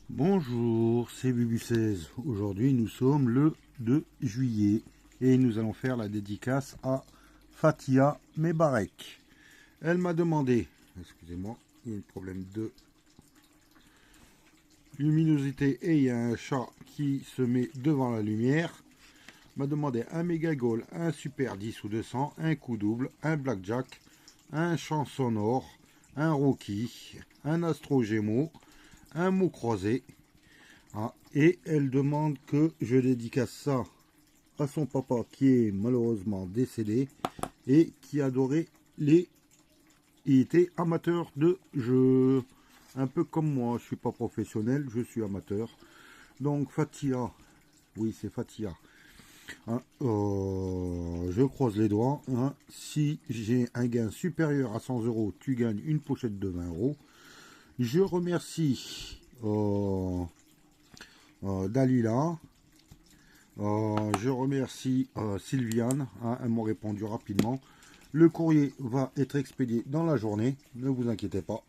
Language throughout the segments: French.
Bonjour, c'est Bubu16. Aujourd'hui, nous sommes le 2 juillet et nous allons faire la dédicace à Fatia Mebarek. Elle m'a demandé, excusez-moi, il y a un problème de luminosité et il y a un chat qui se met devant la lumière. M'a demandé un méga goal, un super 10 ou 200, un coup double, un blackjack, un champ sonore, un rookie, un astro gémeaux, un mot croisé. Ah, et elle demande que je dédicace ça à son papa qui est malheureusement décédé et qui adorait les... Il était amateur de jeux. Un peu comme moi, je suis pas professionnel, je suis amateur. Donc Fatia, oui c'est Fatia. Hein, je croise les doigts. Hein. Si j'ai un gain supérieur à 100 euros, tu gagnes une pochette de 20 euros. Je remercie Dalila. Je remercie Sylviane, hein, elle m'a répondu rapidement. Le courrier va être expédié dans la journée, ne vous inquiétez pas.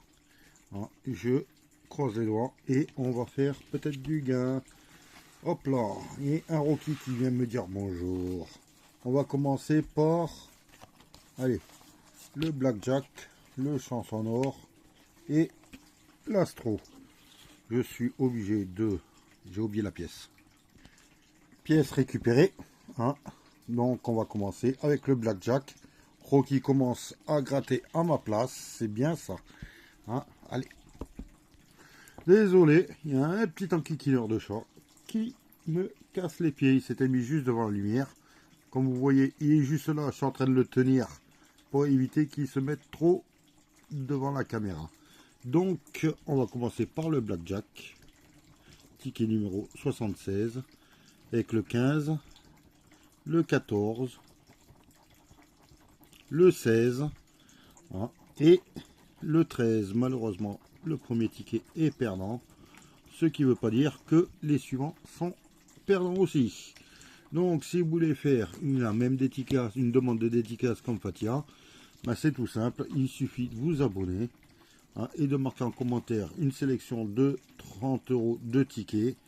Hein, je croise les doigts et on va faire peut-être du gain. Hop là, et un Rocky qui vient me dire bonjour. On va commencer par, allez, le blackjack, le chanson or et l'astro. Je suis obligé de, j'ai oublié la pièce. Pièce récupérée. Hein. Donc on va commencer avec le blackjack. Rocky commence à gratter à ma place. C'est bien ça. Hein. Allez. Désolé, il y a un petit enquiquineur de chat qui me casse les pieds. Il s'était mis juste devant la lumière. Comme vous voyez, il est juste là. Je suis en train de le tenir pour éviter qu'il se mette trop devant la caméra. Donc on va commencer par le blackjack. Ticket numéro 76. Avec le 15. Le 14, le 16 hein, et le 13. Malheureusement, le premier ticket est perdant, ce qui ne veut pas dire que les suivants sont perdants aussi. Donc, si vous voulez faire une demande de dédicace comme Fatia, ben c'est tout simple, il suffit de vous abonner hein, et de marquer en commentaire une sélection de 30 euros de tickets.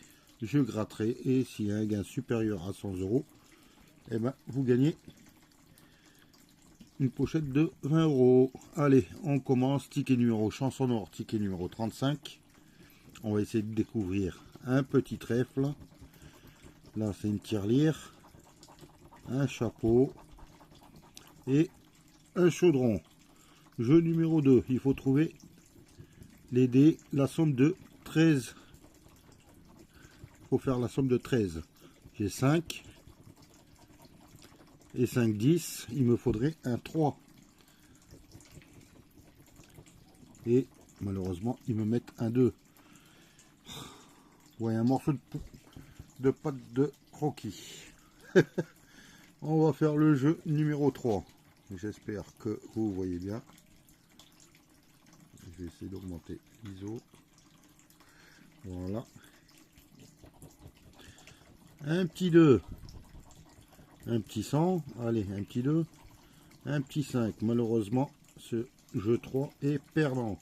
Je gratterai et s'il y a un gain supérieur à 100 euros, eh ben, vous gagnez une pochette de 20 euros. Allez, on commence. Ticket numéro chanson or, ticket numéro 35. On va essayer de découvrir un petit trèfle. Là, c'est une tirelire, un chapeau et un chaudron. Jeu numéro 2. Il faut trouver les dés, la somme de 13. Il faut faire la somme de 13. J'ai 5. Et 5, 10, il me faudrait un 3. Et malheureusement, ils me mettent un 2. Ouais, un morceau de pâte de croquis. On va faire le jeu numéro 3. J'espère que vous voyez bien. Je vais essayer d'augmenter l'ISO. Voilà. Un petit 2. Un petit 100, allez, un petit 2, un petit 5. Malheureusement, ce jeu 3 est perdant.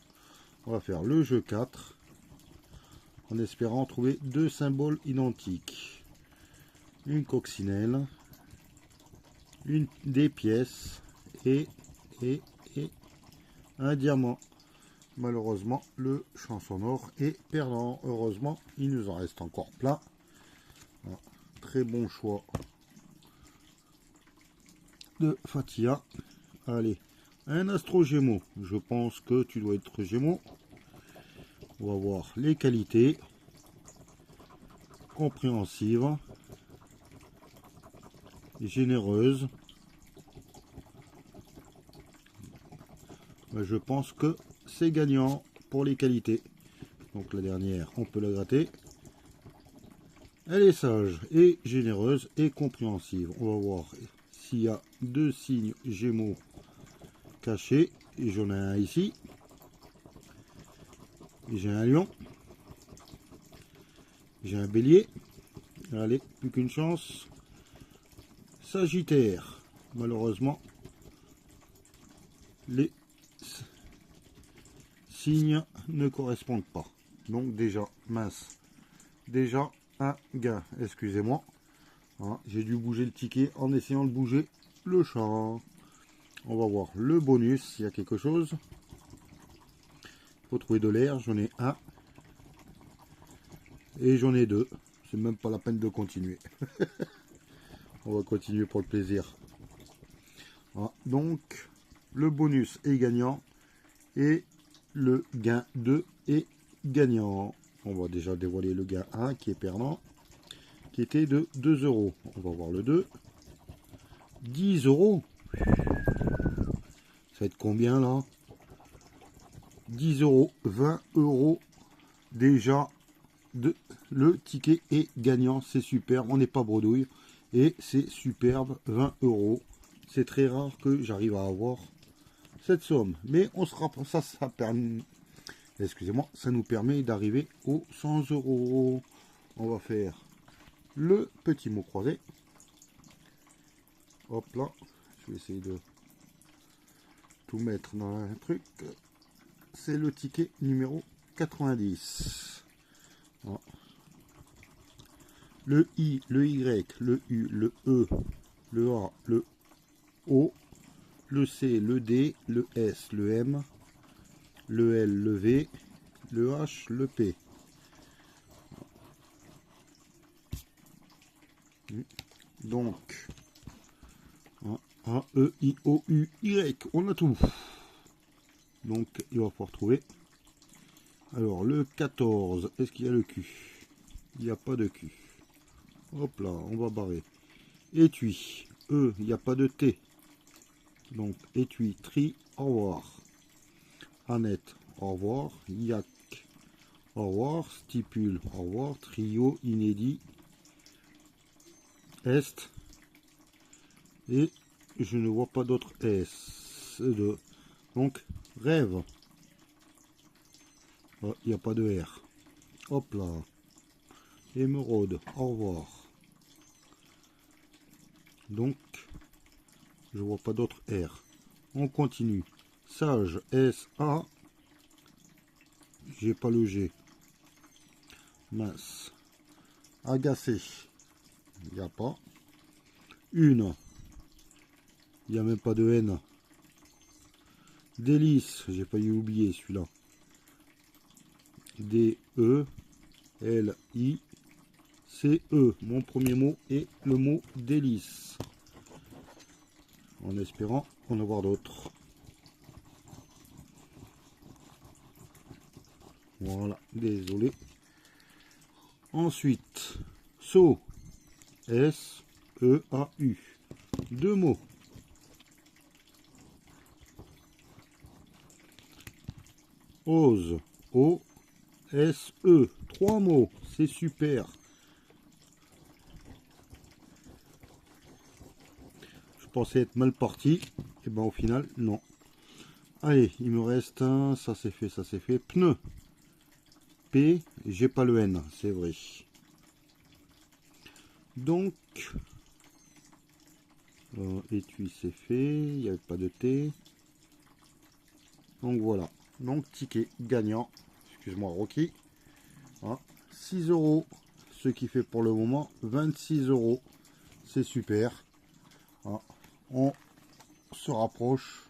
On va faire le jeu 4 en espérant trouver deux symboles identiques. Une coccinelle, des pièces et un diamant. Malheureusement, le chanson or est perdant. Heureusement, il nous en reste encore plein. Voilà. Très bon choix de Fatia. Allez, un astro gémeaux. Je pense que tu dois être gémeaux. On va voir les qualités. Compréhensive. Généreuse. Je pense que c'est gagnant pour les qualités. Donc la dernière, on peut la gratter. Elle est sage et généreuse et compréhensive. On va voir s'il y a deux signes gémeaux cachés. Et j'en ai un ici. J'ai un lion. J'ai un bélier. Allez, plus qu'une chance. Sagittaire. Malheureusement, les signes ne correspondent pas. Donc déjà, mince. Déjà un gain, excusez-moi. Hein, j'ai dû bouger le ticket en essayant de bouger le champ. On va voir le bonus, s'il y a quelque chose. Il faut trouver de l'air, j'en ai un. Et j'en ai deux. C'est même pas la peine de continuer. On va continuer pour le plaisir. Voilà. Donc, le bonus est gagnant. Et le gain 2 est gagnant. On va déjà dévoiler le gain 1 qui est perdant. Qui était de 2 euros. On va voir le 2. 10 euros. Ça va être combien là? 10 euros. 20 euros. Déjà, le ticket est gagnant. C'est super. On n'est pas bredouille. Et c'est superbe. 20 euros. C'est très rare que j'arrive à avoir cette somme. Mais on sera ça permet. Excusez-moi, ça nous permet d'arriver aux 100 euros. On va faire le petit mot croisé. Hop là. Je vais essayer de tout mettre dans un truc. C'est le ticket numéro 90. Voilà. Le I, le Y, le U, le E, le A, le O, le C, le D, le S, le M, le L, le V, le H, le P. Donc, A, E, I, O, U, Y, on a tout. Donc, il va falloir trouver. Alors, le 14, est-ce qu'il y a le Q? Il n'y a pas de Q. Hop là, on va barrer. Étui, E, il n'y a pas de T. Donc, étui, tri, au revoir. Annette, au revoir. Yak, au revoir. Stipule, au revoir. Trio, inédit. Est. Et je ne vois pas d'autres S. Donc, rêve. Il n'y a pas de R. Hop là. Émeraude, au revoir. Donc, je vois pas d'autres R. On continue. Sage, S, A. J'ai pas le G. Mince. Agacé. Il n'y a pas. Une. Il n'y a même pas de N. Délice. J'ai failli oublier celui-là. D, E, L, I, C, E. Mon premier mot est le mot délice. En espérant en avoir d'autres. Voilà, désolé. Ensuite, saut, S, E, A, U. Deux mots. Ose, O, S, E. Trois mots, c'est super. Je pensais être mal parti, et ben au final, non. Allez, il me reste un, ça c'est fait, ça c'est fait. Pneu. P, j'ai pas le N, c'est vrai. Donc, étui c'est fait, il n'y avait pas de T. Donc voilà, donc ticket gagnant, excuse-moi Rocky. Hein, 6 euros, ce qui fait pour le moment 26 euros. C'est super. Hein, on se rapproche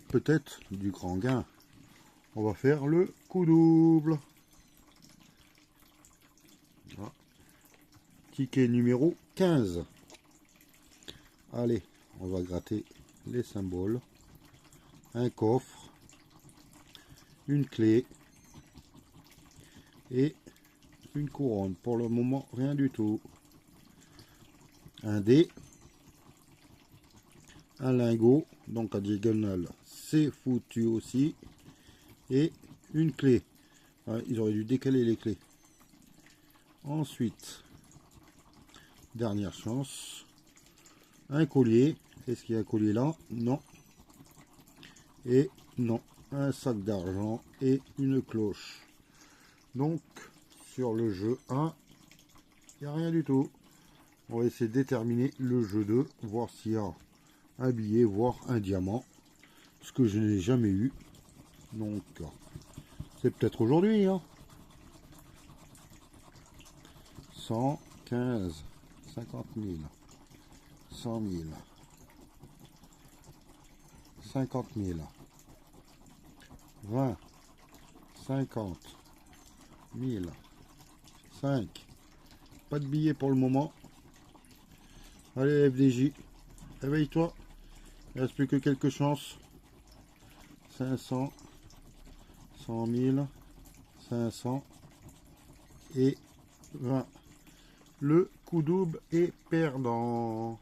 peut-être du grand gain. On va faire le coup double. Voilà. Ticket numéro 15. Allez, on va gratter les symboles. Un coffre, une clé et une couronne. Pour le moment, rien du tout. Un dé, un lingot, donc à diagonale, c'est foutu aussi. Et une clé. Ouais, ils auraient dû décaler les clés. Ensuite, dernière chance, un collier. Est-ce qu'il y a un collier là? Non. Et non, un sac d'argent et une cloche. Donc, sur le jeu 1, il n'y a rien du tout. On va essayer de déterminer le jeu 2, voir s'il y a un billet, voire un diamant. Ce que je n'ai jamais eu. Donc, C'est peut-être aujourd'hui, hein. 100, 15, 50 000, 100 000, 50 000, 20, 50 000, 5. Pas de billets pour le moment. Allez FDJ, réveille-toi. Il ne reste plus que quelques chances. 500, 100 000, 500 et 20. Le coup double est perdant.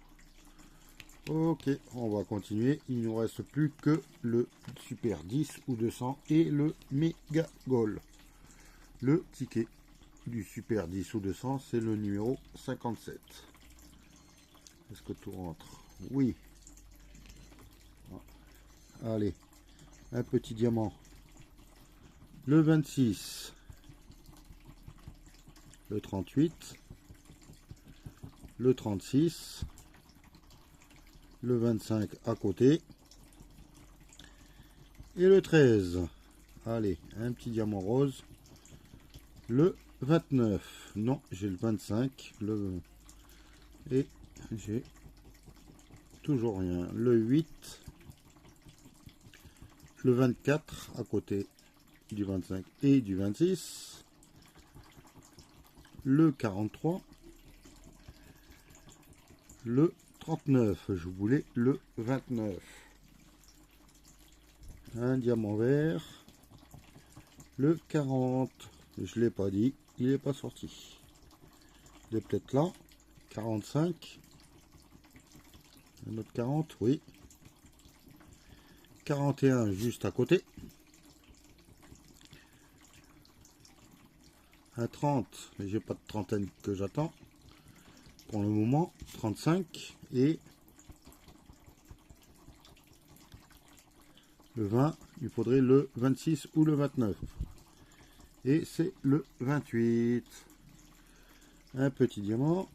Ok, on va continuer. Il ne nous reste plus que le Super 10 ou 200 et le Méga Goal. Le ticket du Super 10 ou 200, c'est le numéro 57. Est-ce que tout rentre? Oui. Allez, un petit diamant. Le 26. Le 38. Le 36. Le 25 à côté. Et le 13. Allez, un petit diamant rose. Le 29. Non, j'ai le 25. Et j'ai toujours rien. Le 8. Le 24 à côté du 25 et du 26. Le 43. Le 39. Je voulais le 29. Un diamant vert. Le 40. Je ne l'ai pas dit. Il n'est pas sorti. Il est peut-être là. 45. Un autre 40. Oui. 41 juste à côté. Un 30. Mais j'ai pas de trentaine que j'attends. Pour le moment. 35. Et le 20. Il faudrait le 26 ou le 29. Et c'est le 28. Un petit diamant.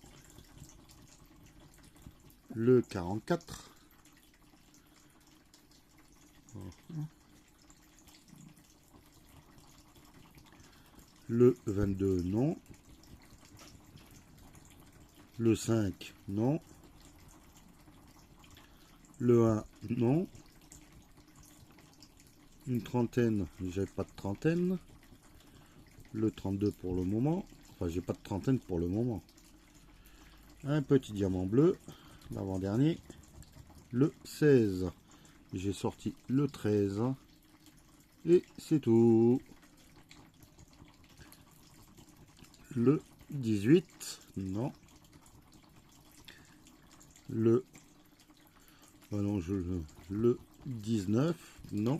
Le 44. Le 22, non. Le 5, non. Le 1, non. Une trentaine, j'ai pas de trentaine. Le 32 pour le moment. Enfin, j'ai pas de trentaine pour le moment. Un petit diamant bleu, l'avant-dernier. Le 16. J'ai sorti le 13. Et c'est tout. Le 18, non. Le le 19, non.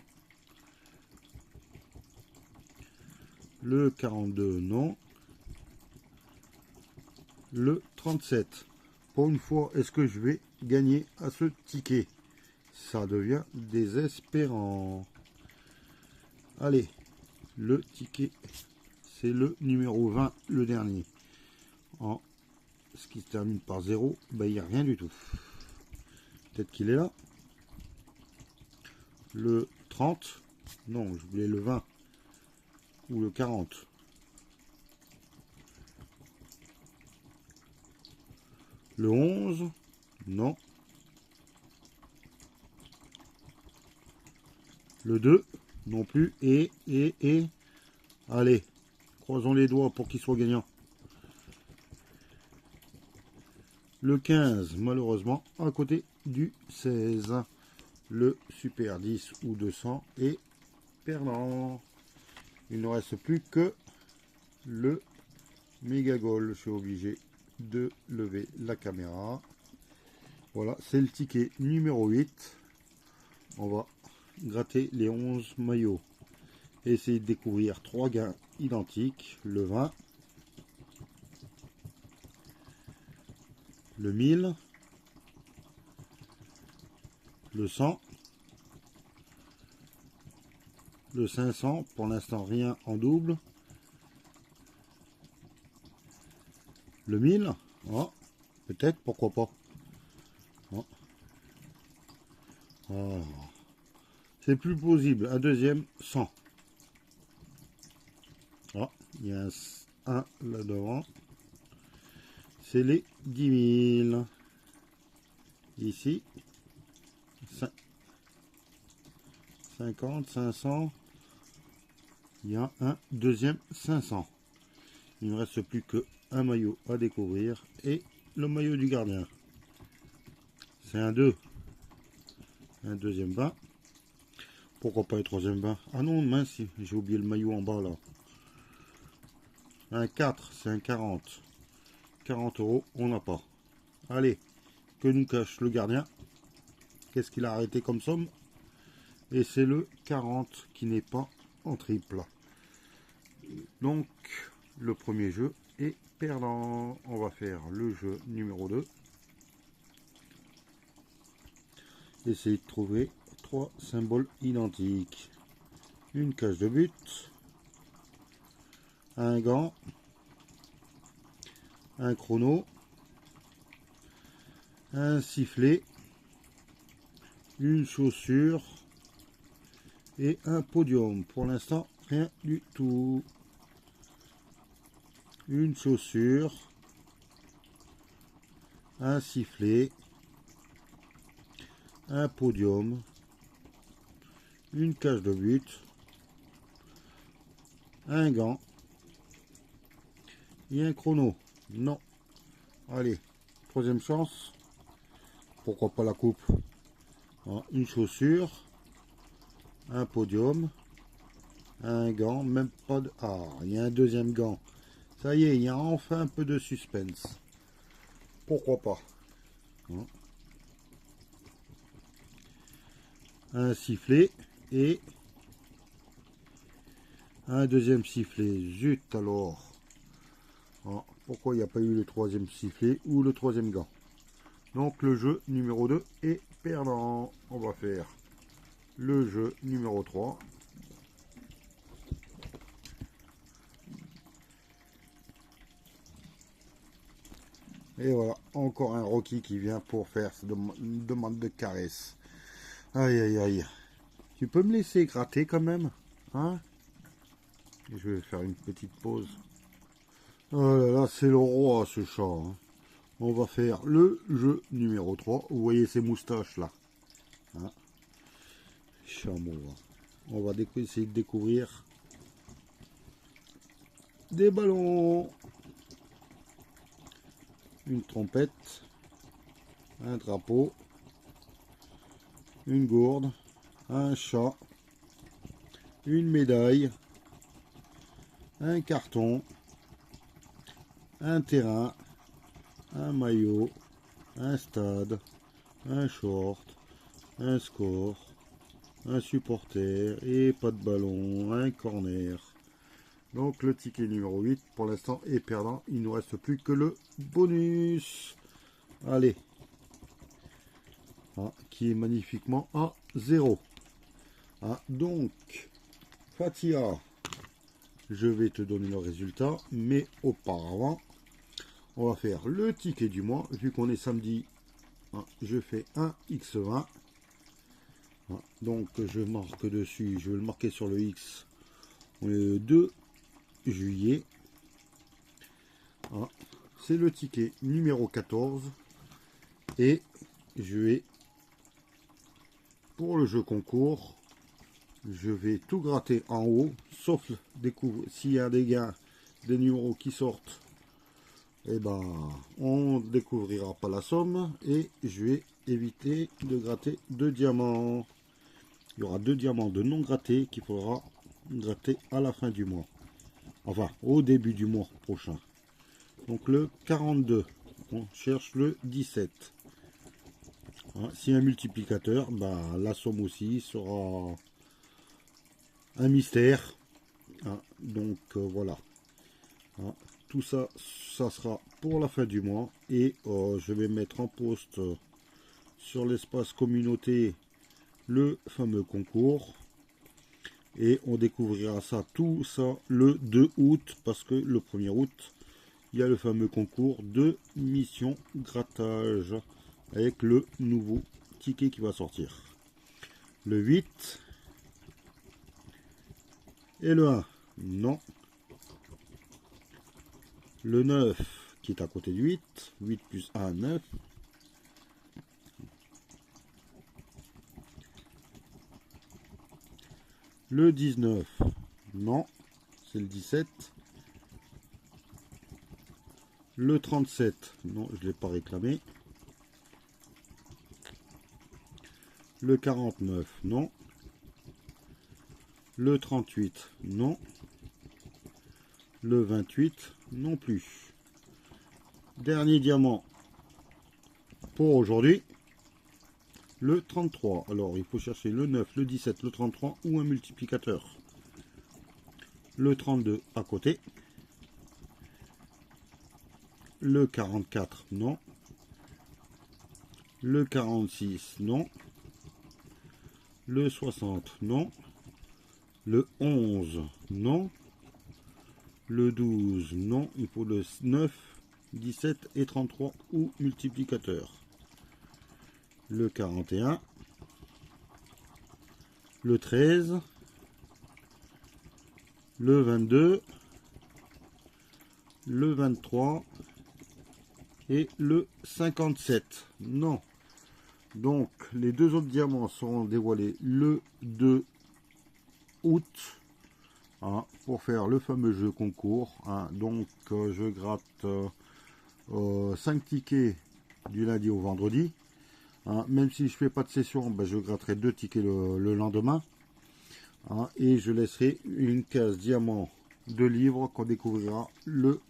Le 42, non. Le 37. Pour une fois, est-ce que je vais gagner à ce ticket? Ça devient désespérant. Allez, le ticket, c'est le numéro 20, le dernier. En ce qui se termine par 0, ben, il n'y a rien du tout. Peut-être qu'il est là. Le 30, non, je voulais le 20 ou le 40. Le 11, non. Le 2, non plus. Et, allez, croisons les doigts pour qu'il soit gagnant. Le 15, malheureusement, à côté du 16. Le Super 10 ou 200 est perdant. Il ne reste plus que le Méga Goal. Je suis obligé de lever la caméra. Voilà, c'est le ticket numéro 8. On va gratter les 11 maillots. Essayer de découvrir 3 gains identiques. Le 20. Le 1000. Le 100. Le 500. Pour l'instant, rien en double. Le 1000. Oh, peut-être, pourquoi pas. Oh. Oh. C'est plus possible. Un deuxième, 100. il y a un 1 là-devant. C'est les 10 000. Ici, 50, 500. Il y a un deuxième 500. Il ne me reste plus qu'un maillot à découvrir et le maillot du gardien. C'est un 2. Un deuxième 20. Pourquoi pas le troisième 20? Ah non, mince, j'ai oublié le maillot en bas là. Un 4, c'est un 40. 40 €, on n'a pas. Allez, que nous cache le gardien. Qu'est-ce qu'il a arrêté comme somme? Et c'est le 40 qui n'est pas en triple. Donc, le premier jeu est perdant. On va faire le jeu numéro 2. Essayez de trouver 3 symboles identiques. Une cage de but, un gant, un chrono, un sifflet, une chaussure et un podium. Pour l'instant, rien du tout. Une chaussure, un sifflet, un podium, une cage de but, un gant et un chrono. Non. Allez, troisième chance. Pourquoi pas la coupe? Une chaussure, un podium, un gant, même pas de... Ah, il y a un deuxième gant. Ça y est, il y a enfin un peu de suspense. Pourquoi pas? Un sifflet et un deuxième sifflet. Zut alors. Pourquoi il n'y a pas eu le troisième sifflet ou le troisième gant? Donc le jeu numéro 2 est perdant. On va faire le jeu numéro 3. Et voilà, encore un Rocky qui vient pour faire une demande de caresse. Aïe aïe aïe. Tu peux me laisser gratter quand même, hein? Je vais faire une petite pause. Oh là là, c'est le roi ce chat. Hein. On va faire le jeu numéro 3. Vous voyez ces moustaches là. Hein, chameau. On va essayer de découvrir des ballons. Une trompette. Un drapeau. Une gourde. Un chat. Une médaille. Un carton. Un terrain. Un maillot. Un stade. Un short. Un score. Un supporter et pas de ballon, un corner. Donc le ticket numéro 8 pour l'instant est perdant. Il ne nous reste plus que le bonus. Allez. Qui est magnifiquement à 0. Donc, Fatia, je vais te donner le résultat. Mais auparavant, on va faire le ticket du mois. Vu qu'on est samedi, je fais un X20. Donc je marque dessus, je vais le marquer sur le X. On est le 2 juillet. C'est le ticket numéro 14. Et je vais, pour le jeu concours, je vais tout gratter en haut, sauf s'il y a des gains, des numéros qui sortent, et ben on ne découvrira pas la somme. Et je vais éviter de gratter 2 diamants. Il y aura 2 diamants de non grattés qu'il faudra gratter à la fin du mois. Enfin, au début du mois prochain. Donc le 42. On cherche le 17. Si un multiplicateur, bah, la somme aussi sera un mystère. Donc voilà. Tout ça, ça sera pour la fin du mois. Et je vais mettre en post sur l'espace communauté le fameux concours, et on découvrira ça, tout ça, le 2 août, parce que le 1er août il y a le fameux concours de mission grattage avec le nouveau ticket qui va sortir, le 8 et le 1. Non, Le 9 qui est à côté du 8. 8 plus 1, 9. Le 19, non, c'est le 17. Le 37, non, je ne l'ai pas réclamé. Le 49, non. Le 38, non. Le 28, non plus. Dernier diamant pour aujourd'hui, le 33. Alors, il faut chercher le 9, le 17, le 33 ou un multiplicateur. Le 32 à côté. Le 44, non. Le 46, non. Le 60, non. Le 11, non. Le 12, non. Il faut le 9, 17 et 33 ou multiplicateur. Le 41. Le 13. Le 22. Le 23. Et le 57. Non. Donc, les deux autres diamants seront dévoilés le 2 août. Hein, pour faire le fameux jeu concours. Hein. Donc, je gratte 5 tickets du lundi au vendredi. Hein, même si je fais pas de session, ben, je gratterai 2 tickets le lendemain. Hein, et je laisserai une case diamant de livres qu'on découvrira le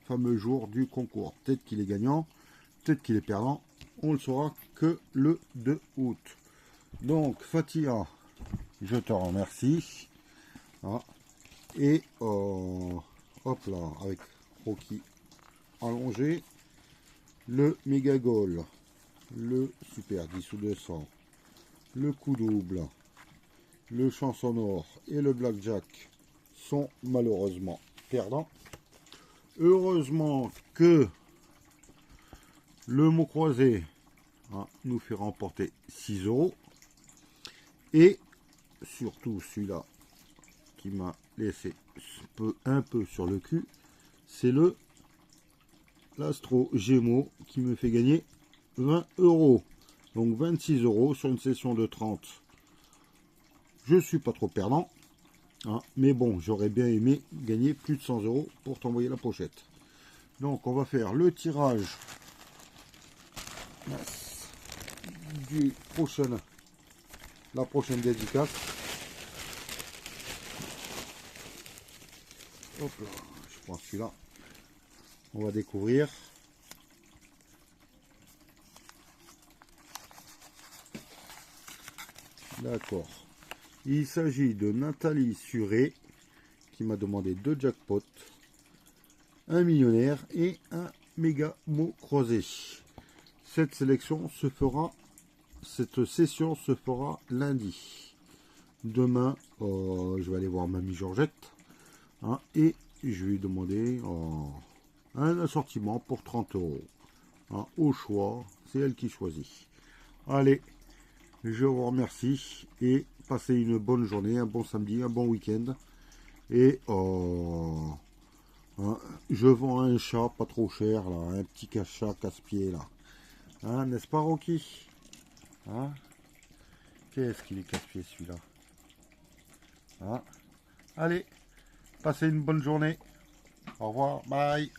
fameux jour du concours. Peut-être qu'il est gagnant, peut-être qu'il est perdant. On le saura que le 2 août. Donc, Fatia, je te remercie. Hein, et hop là, avec Rocky allongé, le méga goal, le super 10 ou 200, le coup double, le chanson or et le blackjack sont malheureusement perdants. Heureusement que le mot croisé, hein, nous fait remporter 6 €. Et surtout celui-là qui m'a laissé un peu sur le cul, c'est l'Astro Gémeaux qui me fait gagner 20 €. Donc 26 € sur une session de 30. Je suis pas trop perdant. Hein, mais bon, j'aurais bien aimé gagner plus de 100 € pour t'envoyer la pochette. Donc on va faire le tirage du la prochaine dédicace. Hop là, je prends celui-là. On va découvrir. D'accord. Il s'agit de Nathalie Suré qui m'a demandé 2 jackpots, un millionnaire et un méga mot croisé. Cette session se fera lundi. Demain, je vais aller voir mamie Georgette. Hein, et je vais lui demander un assortiment pour 30 €. Hein, au choix, c'est elle qui choisit. Allez, je vous remercie et passez une bonne journée, un bon samedi, un bon week-end. Et hein, je vends un chat pas trop cher, là, un petit chat casse-pied, là. Hein, n'est-ce pas, Rocky? Hein, qu'est-ce qu'il est casse-pied, celui-là? Hein, allez, passez une bonne journée. Au revoir, bye.